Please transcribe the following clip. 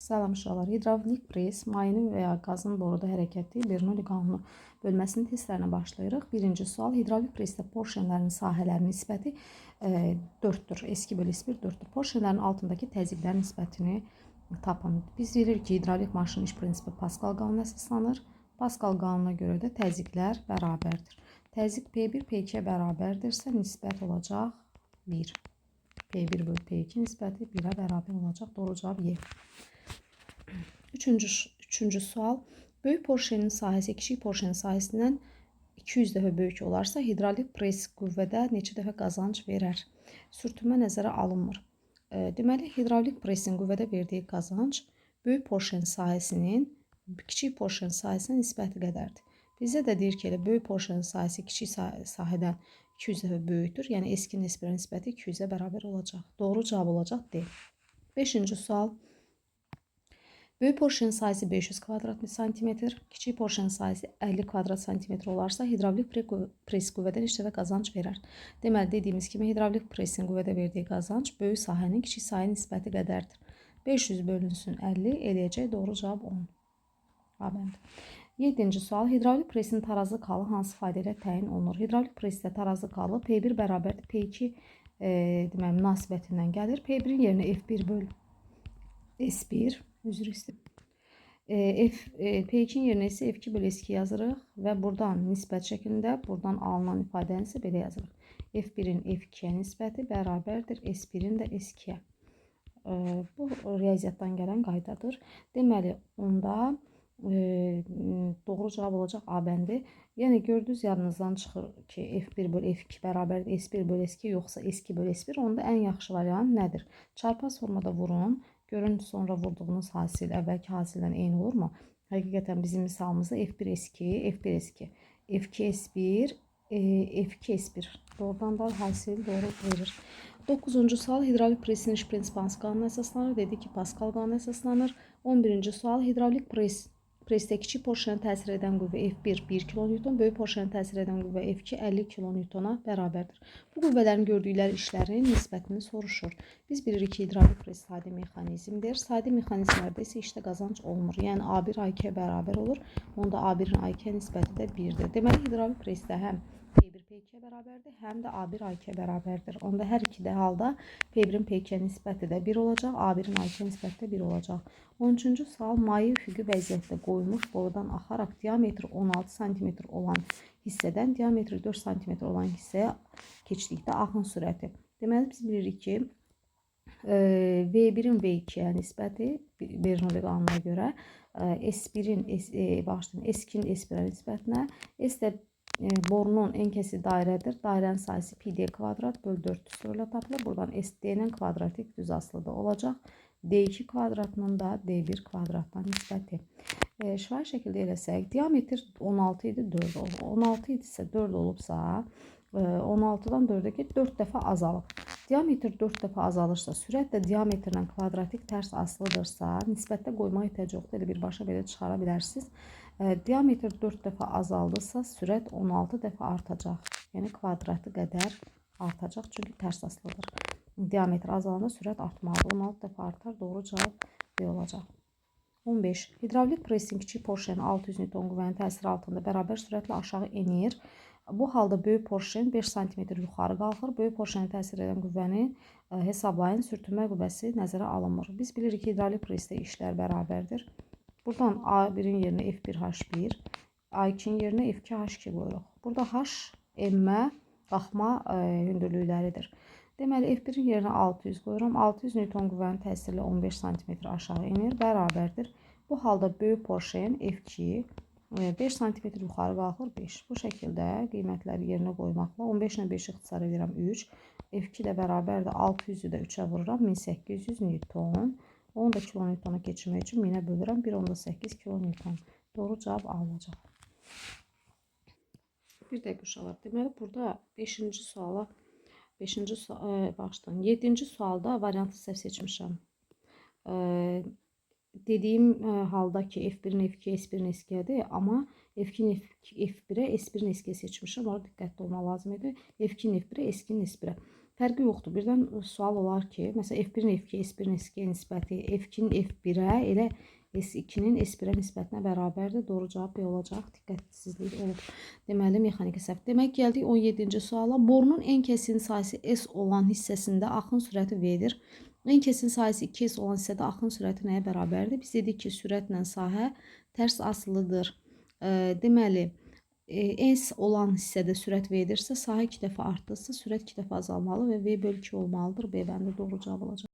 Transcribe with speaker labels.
Speaker 1: Salam uşaqlar. Hidravlik pres, mayinin və ya qazın boruda hərəkət etdiyi Bernoulli qanunu bölməsinin testlərinə başlayırıq. Birinci sual. Hidravlik presdə porşenlərin sahələrinin nisbəti 4-dür. Eski bölü S1 4-dür. Porşenlərin altındakı təzyiqlərin nisbətini tapın. Biz bilirik ki, hidravlik maşının iş prinsipi Pascal qanununa əsaslanır. Pascal qanununa görə də təzyiqlər bərabərdir. Təzyiq P1 P2-yə bərabərdirsə nisbət olacaq 1. P1 bölü P2 nisbəti 1-ə bərabər olacaq. Doğru cavab Y. Üçüncü sual. Böyük porşenin sahəsi kiçik porşenin sahəsindən 200 dəfə böyük olarsa, hidravlik pres qüvvədə neçə dəfə qazanc verər? Sürtünmə nəzərə alınmır. Deməli, hidravlik presin qüvvədə verdiyi qazanc böyük porşen sahəsinin kiçik porşen sahəsinə nisbəti qədərdir. Bizdə də deyir ki, elə böyük porşenin sahəsi kiçik sahədən 200 dəfə böyükdür. Yəni, S2-nin S1-ə nisbəti 200-ə bərabər olacaq. Doğru cavab olacaq D. Beşinci sual. Böyük porşenin sahəsi 500 kvadrat santimetr, kiçik porşenin sahəsi 50 kvadrat santimetr olarsa, hidravlik pres qüvvədə neçə dəfə qazanc verər? Deməli, dediyimiz kimi, hidravlik presin qüvvədə verdiyi qazanc böyük sahənin kiçik sahənin nisbəti qədərdir. 500 bölünsün 50 eləyəcək. Doğru cavab 10. Abənd. 7-ci sual. Hidravlik presin tarazı kalı hansı fayda ilə təyin olunur? Hidravlik presdə tarazı kalı P1 bərabərdir P2 münasibətindən gəlir. P1-in yerinə F1 bölü S1 üzr istəyirəm. P2-nin yerinə isə F2 bölü S2 yazırıq və buradan nisbət şəklində buradan alınan ifadəni isə belə yazırıq. F1-in F2-yə nisbəti bərabərdir S1-in də S2-yə. Bu riyaziyyatdan gələn qaydadır. Deməli, onda doğru cavab olacaq A bəndi. Yəni, gördünüz yadınızdan çıxır ki, F1 bölü F2 bərabərdir S1 bölü S2 yoxsa S2 bölü S1. Onda ən yaxşı variant nədir? Çarpaz formada vurun. Görün, sonra vurduğunuz hasil əvvəlki hasildən eyni olurmu? Həqiqətən bizim misalımızda F1 S2, F1 S2, F2 S1, F2 S1. Doğrudan da hasil doğru verir. 9-cu sual. Hidravlik presin iş prinsipi hansı qanuna əsaslanır? Dedi ki, Pascal qanuna əsaslanır. 11-ci sual. Hidravlik presdə kiçik porşenə təsir edən qüvvə F1 1 kN, böyük porşenə təsir edən qüvvə F2 50 kN-a bərabərdir. Bu qüvvələrin gördükləri işlərin nisbətini soruşur. Biz bilirik ki, hidravlik pres sadə mexanizmdir. Sadə mexanizmlərdə isə işdə qazanc olmur. Yəni, A1 A2-yə bərabər olur. Onda A1-in A2-yə nisbəti də 1-dir. Deməli, hidravlik presdə həm P1 P2-yə bərabərdir, həm də A1 A2-yə bərabərdir. Onda hər iki halda P1-in P2-yə nisbəti də 1 olacaq, A1-in A2-yə nisbəti də 1 olacaq. 13-cü sual. Maye üfüqi vəziyyətdə qoyulmuş borudan axaraq diametri 16 cm olan hissədən diametri 4 cm olan hissəyə keçdikdə axın sürəti. Deməli, biz bilirik ki, V1-in V2-yə nisbəti Bernoulli qanununa görə S1-in S2-nin S1-ə nisbətinə, S də borunun ən kəsi dairədir. Dairənin sayısı πd kvadrat bölü 4 üsuluyla tapılır. Buradan SD'nin kvadratik düz asılıda olacaq. D2 kvadratının da D1 kvadratdan nisbəti. Şifahi şəkildə eləsək, diametr 16 idi, 4 oldu. 16 idisə 4 olubsa, 16-dan 4-ə 4 dəfə azalıb. Diametr 4 dəfə azalırsa, sürət də diametrlə kvadratik tərs asılıdırsa, nisbətdə qoymaq ehtiyac yoxdur. Elə birbaşa belə çıxara bilərsiniz. Diametr 4 dəfə azaldısa, sürət 16 dəfə artacaq. Yəni, kvadratı qədər artacaq, çünki tərs asılıdır. Diametr azalanda sürət artmalıdır. 16 dəfə artar, doğru cavab B olacaq. 15. Hidravlik presin kiçik porşeni 600 Newton qüvvənin təsiri altında bərabər sürətlə aşağı enir. Bu halda böyük porşen 5 cm yuxarı qalxır. Böyük porşenə təsir edən qüvvəni hesablayın. Sürtünmə qüvvəsi nəzərə alınmır. Biz bilirik ki, hidravlik presdə işlər bərabərdir. Buradan A1-in yerinə F1H1, A2-nin yerinə F2H2 qoyuruq. Burada H, emmə, qalxma hündürlükləridir. Deməli, F1-in yerinə 600 qoyuram. 600 Newton qüvvənin təsirlə 15 cm aşağı enir, bərabərdir. Bu halda böyük porşen F2 5 cm yuxarı qalxır 5. Bu şəkildə qiymətləri yerinə qoymaqla 15 ilə 5 ixtisar edirəm 3. F2 də bərabərdir 600-ü də 3-ə vururam 1800 Newton. Onu da kilonewtona keçirmək üçün 1000-ə bölürəm. 1,8 kilonewton. Doğru cavab A olacaq. Bir dəqiqə uşaqlar. Deməli, burada 5-ci suala, 7-ci sualda variantı səhv seçmişəm. Dediyim halda ki, F1-in F2-yə, S1-in S2-yədir, amma F2-in F1-ə, S1-in S2-yə seçmişəm. Orada diqqətli olmaq lazım idi. F2-in F1-ə, S2-in S1-ə. Fərqi yoxdur. Birdən sual olar ki, məsələn F1-in F2, S1-in S2-yə nisbəti F2-nin F1-ə elə S2-nin S1-ə nisbətinə bərabərdir. Doğru cavab B olacaq. Diqqətsizlik olub. Deməli, mexaniki səhv. Demək, gəldik 17-ci suala. Borunun ən kəsin sayısı S olan hissəsində axın sürəti V-dir. Ən kəsin sayısı 2S olan hissədə axın sürəti nəyə bərabərdir? Biz dedik ki, sürətlə sahə tərs asılıdır. Deməli, S olan hissədə sürət V-dirsə, sahə 2 dəfə artdırsa, sürət 2 dəfə azalmalı və V bölü 2 olmalıdır. B bəndə doğru cavab olacaq.